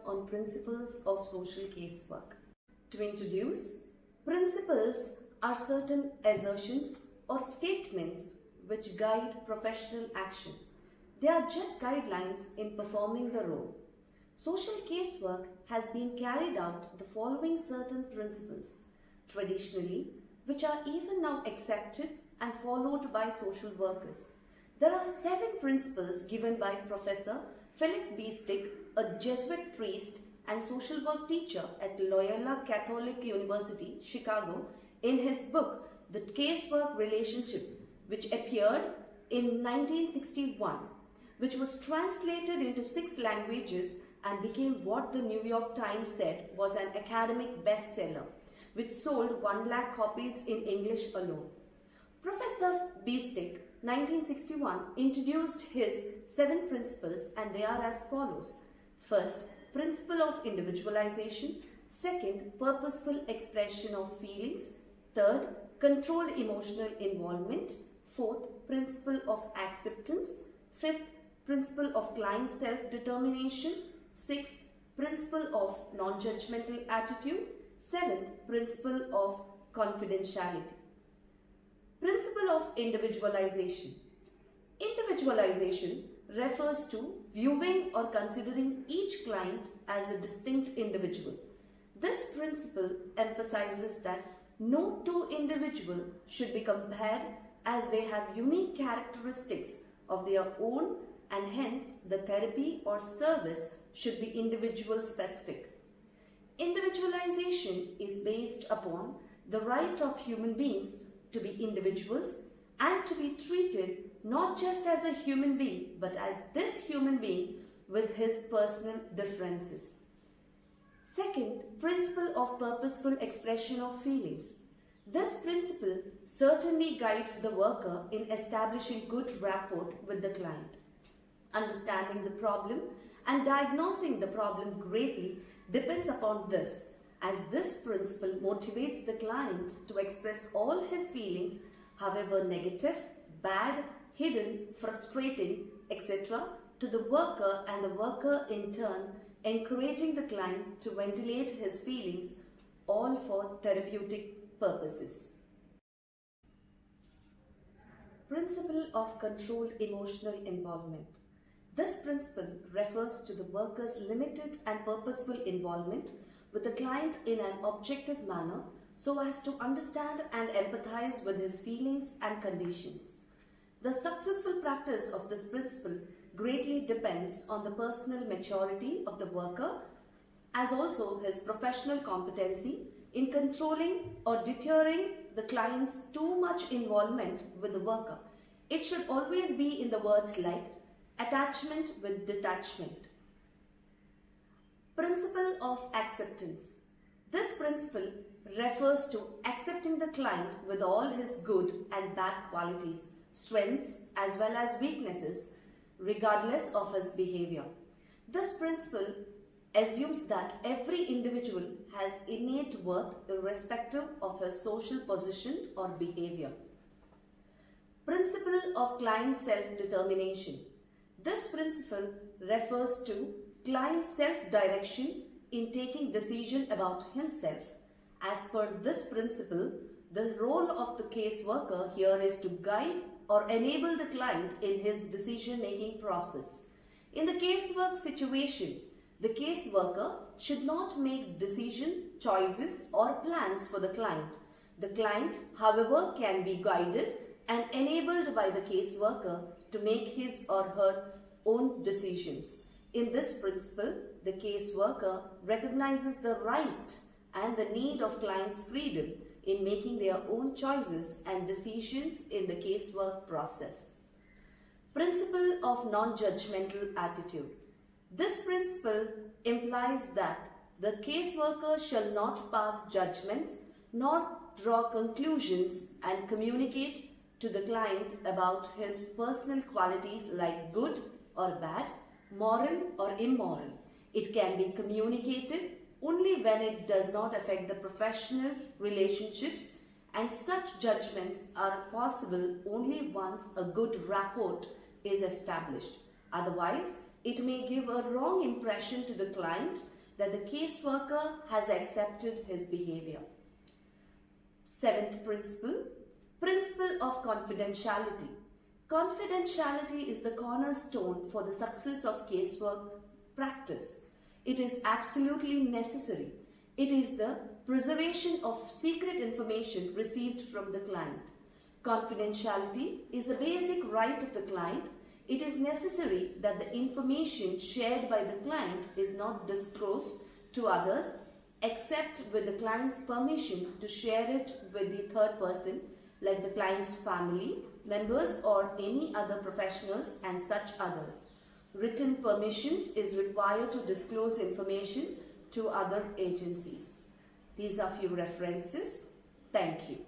on principles of social casework. To introduce, principles are certain assertions or statements which guide professional action. They are just guidelines in performing the role. Social casework has been carried out the following certain principles, traditionally, which are even now accepted and followed by social workers. There are 7 principles given by Professor Felix Biestek, a Jesuit priest and social work teacher at Loyola Catholic University, Chicago, in his book, The Casework Relationship, which appeared in 1961, which was translated into 6 languages and became what the New York Times said was an academic bestseller, which sold 1 lakh copies in English alone. Professor Biestek, 1961, introduced his 7 principles, and they are as follows. First, principle of individualization. Second, purposeful expression of feelings. Third, controlled emotional involvement. Fourth, principle of acceptance. Fifth, principle of client self-determination. Sixth, principle of non-judgmental attitude. Seventh, principle of confidentiality. Principle of individualization. Individualization refers to viewing or considering each client as a distinct individual. This principle emphasizes that no 2 individuals should be compared, as they have unique characteristics of their own, and hence the therapy or service should be individual specific. Individualization is based upon the right of human beings to be individuals and to be treated not just as a human being, but as this human being with his personal differences. Second, principle of purposeful expression of feelings. This principle certainly guides the worker in establishing good rapport with the client. Understanding the problem and diagnosing the problem greatly depends upon this, as this principle motivates the client to express all his feelings, however negative, bad, hidden, frustrating, etc., to the worker, and the worker in turn encouraging the client to ventilate his feelings, all for therapeutic purposes. Principle of controlled emotional involvement. This principle refers to the worker's limited and purposeful involvement with the client in an objective manner so as to understand and empathize with his feelings and conditions. The successful practice of this principle greatly depends on the personal maturity of the worker, as also his professional competency in controlling or deterring the client's too much involvement with the worker. It should always be in the words like attachment with detachment. Principle of acceptance. This principle refers to accepting the client with all his good and bad qualities, strengths as well as weaknesses, regardless of his behavior. This principle assumes that every individual has innate worth irrespective of his social position or behavior. Principle of client self-determination. This principle refers to client's self-direction in taking decision about himself. As per this principle, the role of the caseworker here is to guide or enable the client in his decision-making process. In the casework situation, the caseworker should not make decision, choices or plans for the client. The client, however, can be guided and enabled by the caseworker to make his or her own decisions. In this principle, the caseworker recognizes the right and the need of clients' freedom in making their own choices and decisions in the casework process. Principle of non-judgmental attitude. This principle implies that the caseworker shall not pass judgments nor draw conclusions and communicate to the client about his personal qualities like good or bad, moral or immoral. It can be communicated only when it does not affect the professional relationships, and such judgments are possible only once a good rapport is established. Otherwise, it may give a wrong impression to the client that the caseworker has accepted his behavior. Seventh principle, principle of confidentiality. Confidentiality is the cornerstone for the success of casework practice. It is absolutely necessary. It is the preservation of secret information received from the client. Confidentiality is a basic right of the client. It is necessary that the information shared by the client is not disclosed to others except with the client's permission to share it with the third person, like the client's family members or any other professionals and such others. Written permissions is required to disclose information to other agencies. These are few references. Thank you.